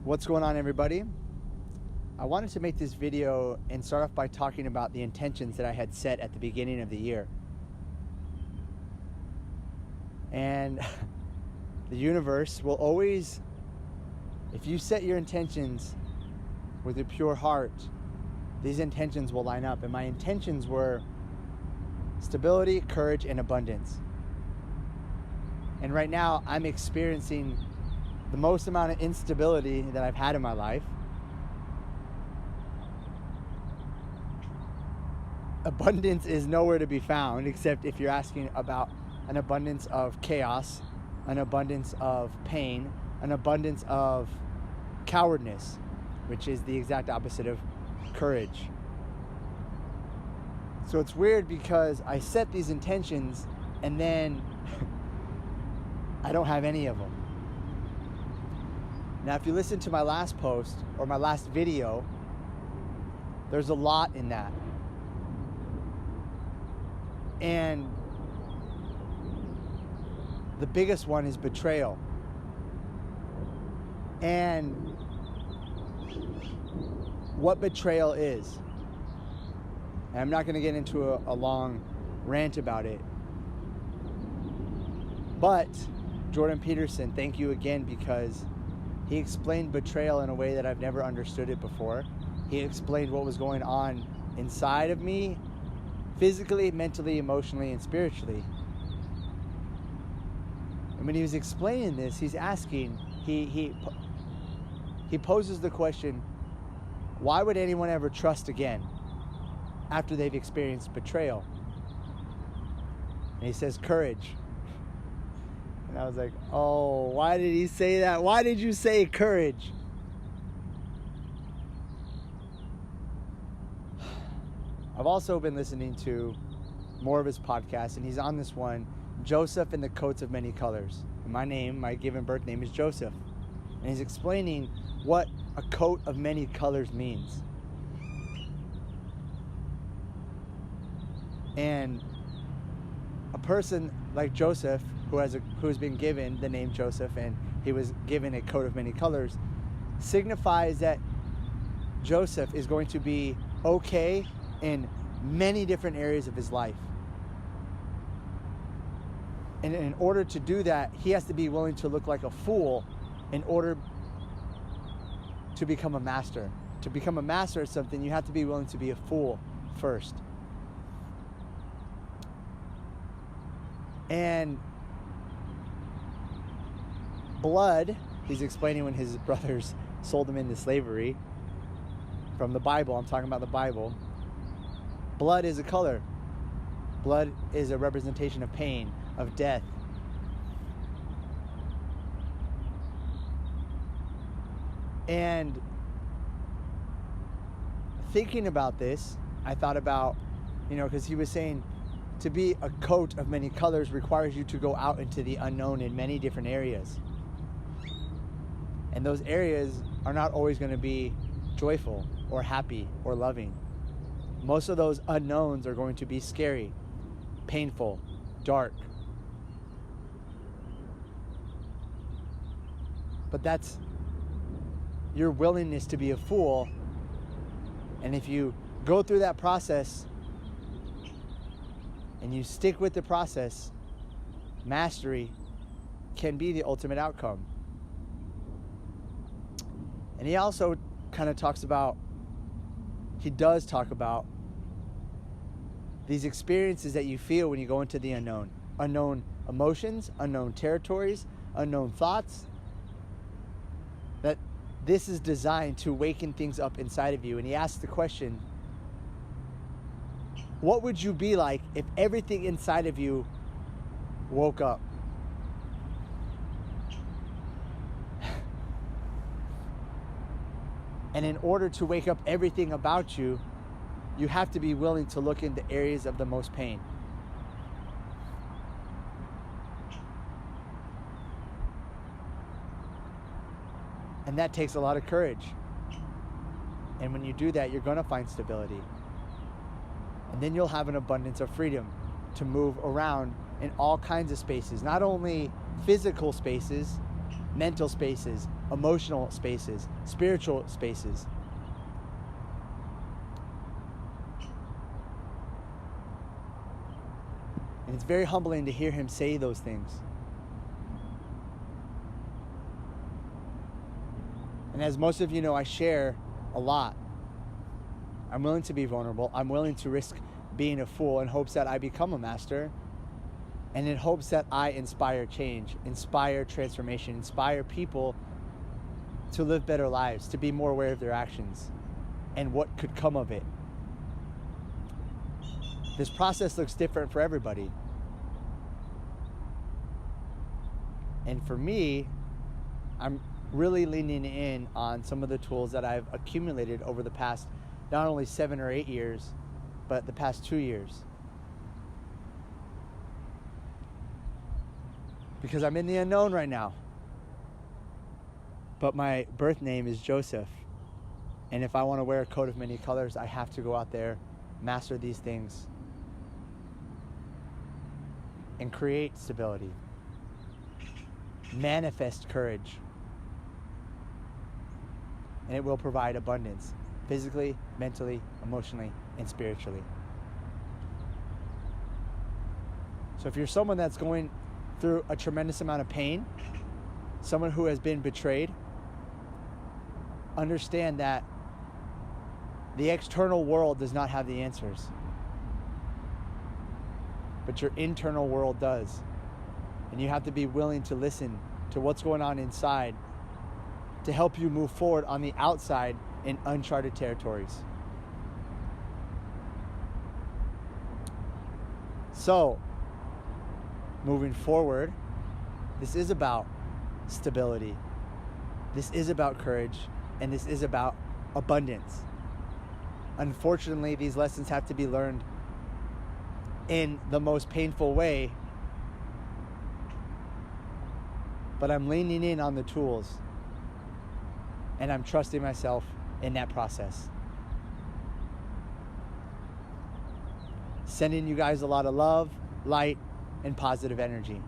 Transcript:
What's going on, everybody? I wanted to make this video and start off by talking about the intentions that I had set at the beginning of the year. And the universe will always, if you set your intentions with a pure heart, these intentions will line up. And my intentions were stability, courage, and abundance. And right now I'm experiencing the most amount of instability that I've had in my life. Abundance is nowhere to be found, except if you're asking about an abundance of chaos, an abundance of pain, an abundance of cowardness, which is the exact opposite of courage. So it's weird because I set these intentions and then I don't have any of them. Now, if you listen to my last post or my last video, there's a lot in that. And the biggest one is betrayal. And what betrayal is. And I'm not going to get into a long rant about it. But Jordan Peterson, thank you again, because he explained betrayal in a way that I've never understood it before. He explained what was going on inside of me, physically, mentally, emotionally, and spiritually. And when he was explaining this, he's asking, he poses the question, why would anyone ever trust again after they've experienced betrayal? And he says, courage. And I was like, oh, why did he say that? Why did you say courage? I've also been listening to more of his podcasts, and he's on this one, Joseph and the Coats of Many Colors. And my given birth name is Joseph. And he's explaining what a coat of many colors means. And a person like Joseph, who's been given the name Joseph, and he was given a coat of many colors, signifies that Joseph is going to be okay in many different areas of his life. And in order to do that, he has to be willing to look like a fool in order to become a master. To become a master of something, you have to be willing to be a fool first. And blood, he's explaining when his brothers sold him into slavery, from the Bible, I'm talking about the Bible. Blood is a color. Blood is a representation of pain, of death. And thinking about this, I thought about, because he was saying to be a coat of many colors requires you to go out into the unknown in many different areas. And those areas are not always going to be joyful or happy or loving. Most of those unknowns are going to be scary, painful, dark. But that's your willingness to be a fool. And if you go through that process and you stick with the process, mastery can be the ultimate outcome. And he also kind of talks about these experiences that you feel when you go into the unknown. Unknown emotions, unknown territories, unknown thoughts. That this is designed to waken things up inside of you. And he asks the question, what would you be like if everything inside of you woke up? And in order to wake up everything about you, you have to be willing to look into areas of the most pain. And that takes a lot of courage. And when you do that, you're going to find stability. And then you'll have an abundance of freedom to move around in all kinds of spaces, not only physical spaces, mental spaces, emotional spaces, spiritual spaces. And it's very humbling to hear him say those things. And as most of you know, I share a lot. I'm willing to be vulnerable. I'm willing to risk being a fool in hopes that I become a master, and in hopes that I inspire change, inspire transformation, inspire people to live better lives, to be more aware of their actions and what could come of it. This process looks different for everybody. And for me, I'm really leaning in on some of the tools that I've accumulated over the past not only 7 or 8 years, but the past 2 years. Because I'm in the unknown right now. But my birth name is Joseph. And if I want to wear a coat of many colors, I have to go out there, master these things, and create stability. Manifest courage. And it will provide abundance, physically, mentally, emotionally, and spiritually. So if you're someone that's going through a tremendous amount of pain, someone who has been betrayed, understand that the external world does not have the answers, but your internal world does. And you have to be willing to listen to what's going on inside to help you move forward on the outside in uncharted territories. So, moving forward, this is about stability. This is about courage, and this is about abundance. Unfortunately, these lessons have to be learned in the most painful way, but I'm leaning in on the tools, and I'm trusting myself in that process. Sending you guys a lot of love, light, and positive energy.